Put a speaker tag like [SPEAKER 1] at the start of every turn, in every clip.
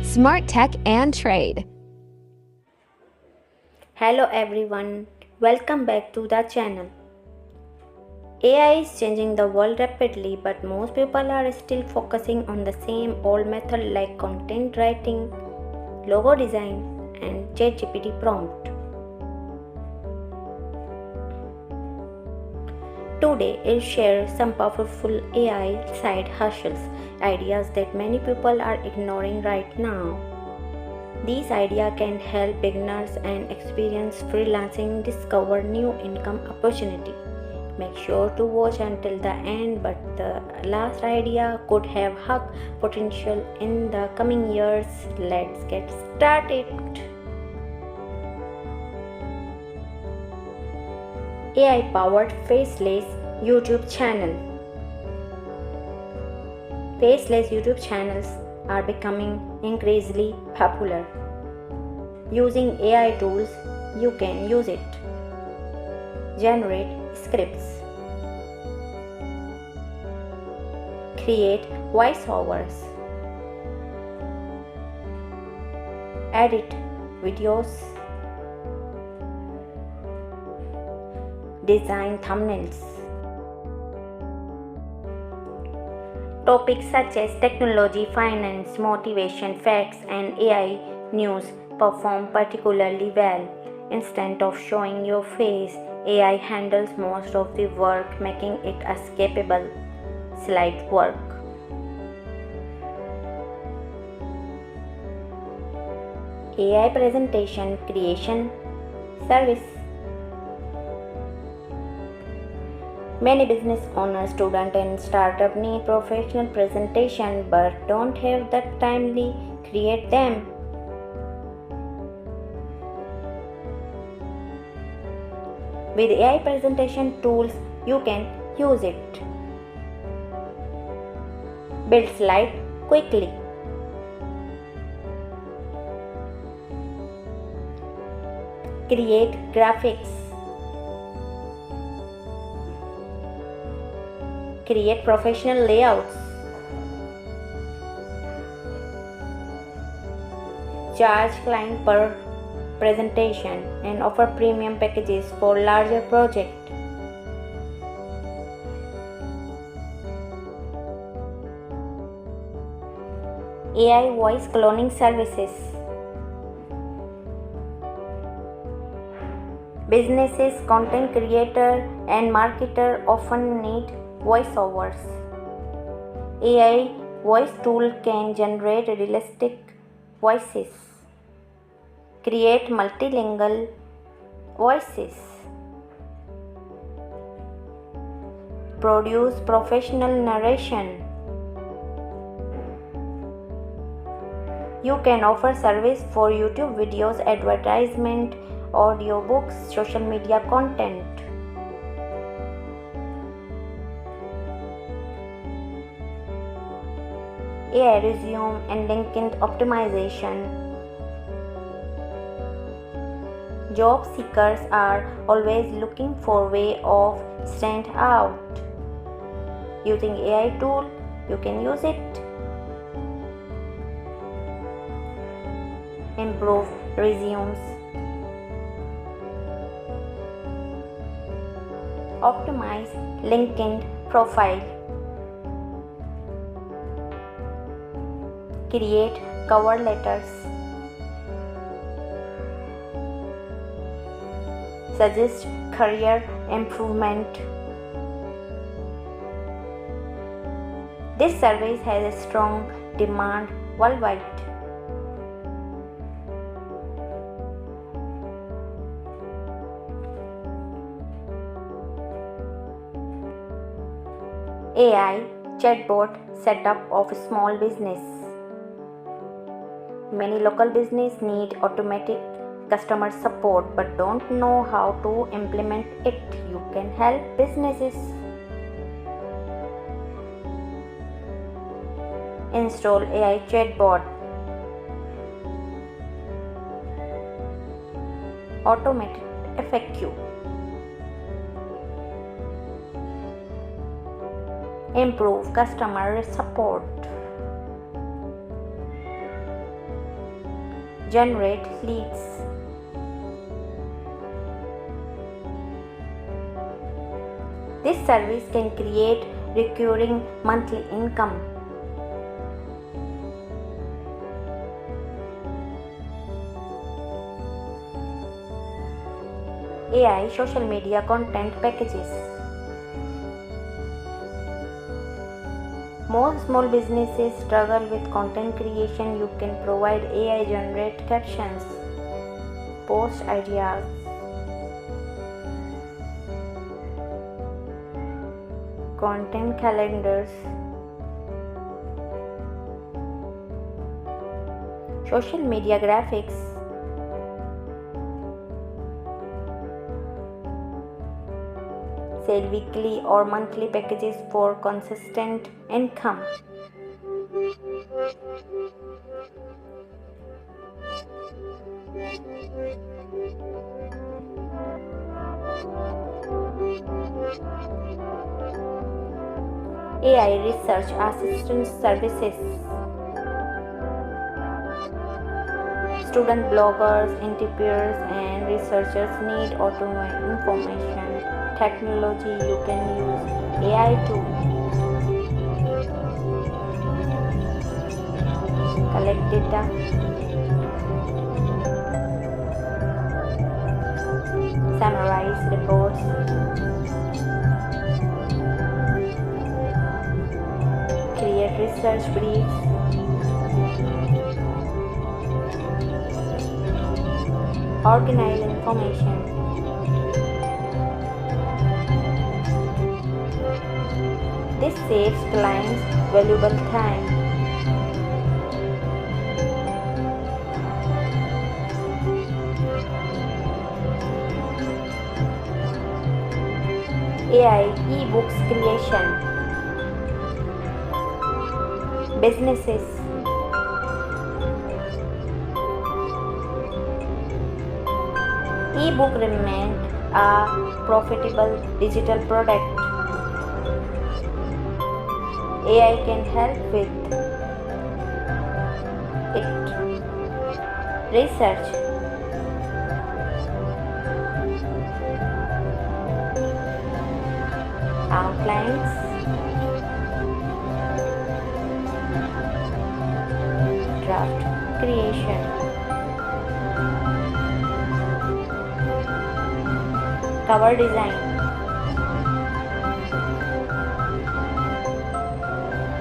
[SPEAKER 1] Smart Tech and Trade.
[SPEAKER 2] Hello everyone, welcome back to the channel. AI is changing the world rapidly, but most people are still focusing on the same old method like content writing, logo design, and ChatGPT prompt. Today, I'll share some powerful AI side hustles, ideas that many people are ignoring right now. These ideas can help beginners and experienced freelancing discover new income opportunity. Make sure to watch until the end, but the last idea could have hug potential in the coming years. Let's get started. AI powered Faceless YouTube channel. Faceless YouTube channels are becoming increasingly popular. Using AI tools, you can use it. Generate scripts. Create voiceovers. Edit videos. Design thumbnails. Topics such as technology, finance, motivation, facts, and AI news perform particularly well. Instead of showing your face, AI handles most of the work, making it a skippable slide work. AI presentation creation service. Many business owners, students, and startups need professional presentation but don't have the time to create them. With AI presentation tools, you can use it. Build slide quickly. Create graphics. Create professional layouts. Charge client per presentation and offer premium packages for larger projects. AI voice cloning services. Businesses, content creator and marketer often need voiceovers. AI voice tool can generate realistic voices, create multilingual voices, produce professional narration. You can offer service for YouTube videos, advertisement, audiobooks, social media content. AI resume and LinkedIn optimization. Job seekers are always looking for way of stand out. Using AI tool, you can use it. Improve resumes. Optimize LinkedIn profile. Create cover letters. Suggest career improvement. This service has a strong demand worldwide. AI Chatbot Setup of small business. Many local business need automatic customer support but don't know how to implement it. You can help businesses. Install AI chatbot. Automated FAQ. improve customer support, generate leads. This service can create recurring monthly income. AI social media content packages. Most small businesses struggle with content creation. You can provide AI generate captions, post ideas, content calendars, social media graphics, sell weekly or monthly packages for consistent income. AI research assistance services. Student bloggers, interviewers, and researchers need automated information technology. You can use AI to collect data, summarize reports, create research briefs, organize information. This saves clients valuable time. AI e-books creation. Businesses. E-book remain a profitable digital product. AI can help with it. Research. Outlines. Draft creation. Cover design.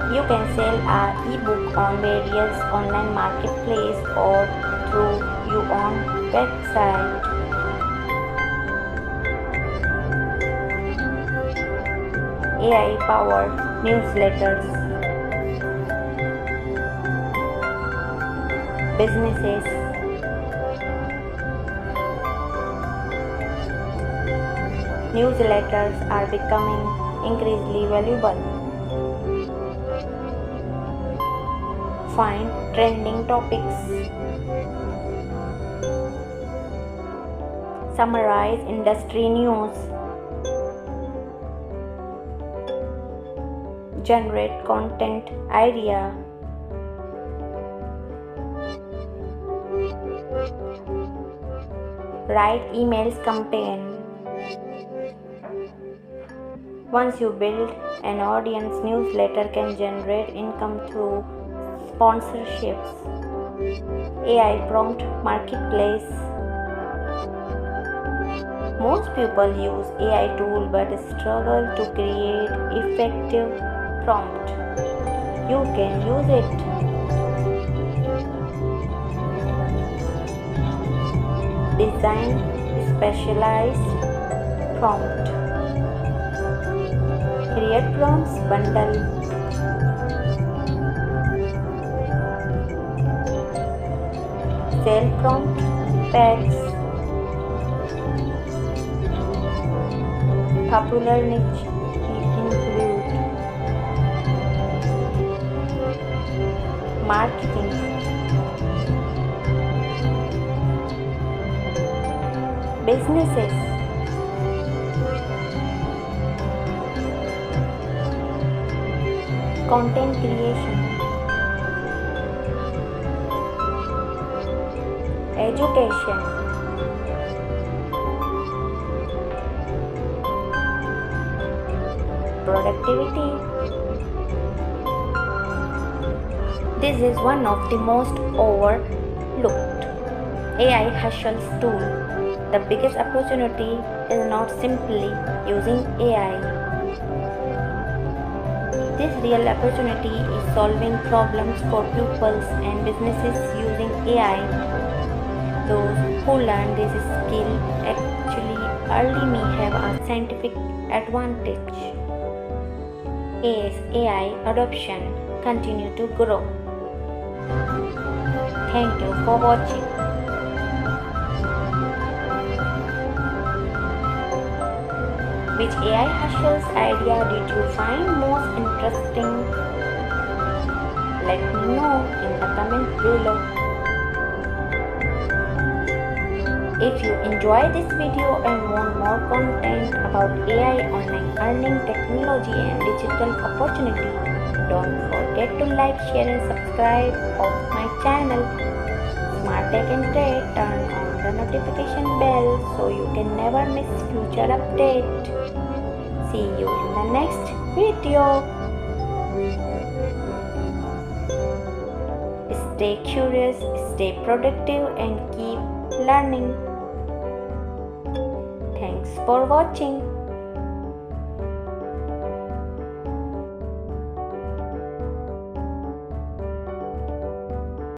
[SPEAKER 2] You can sell an ebook on various online marketplaces or through your own website. AI-powered newsletters. Businesses. Newsletters are becoming increasingly valuable. Find trending topics. Summarize industry news. Generate content idea. Write emails campaign. Once you build an audience, newsletter can generate income through sponsorships. AI prompt marketplace. Most people use AI tool but struggle to create effective prompt. You can use it. Design specialized prompt. Create prompts bundle. Sell prompt packs. Popular niche include marketing, businesses, content creation, education, productivity. This is one of the most overlooked AI hustles tool. The biggest opportunity is not simply using AI. This real opportunity is solving problems for people and businesses using AI. Those who learn this skill actually early may have a scientific advantage. As AI adoption continue to grow. Thank you for watching. Which AI hustles idea did you find most interesting? Let me know in the comment below. If you enjoy this video and want more content about AI, online earning, technology and digital opportunity, don't forget to like, share and subscribe of my channel. Smart Tech and Trade. Turn on the notification bell so you can never miss future update. See you in the next video. Stay curious, stay productive and keep learning. Thanks for watching.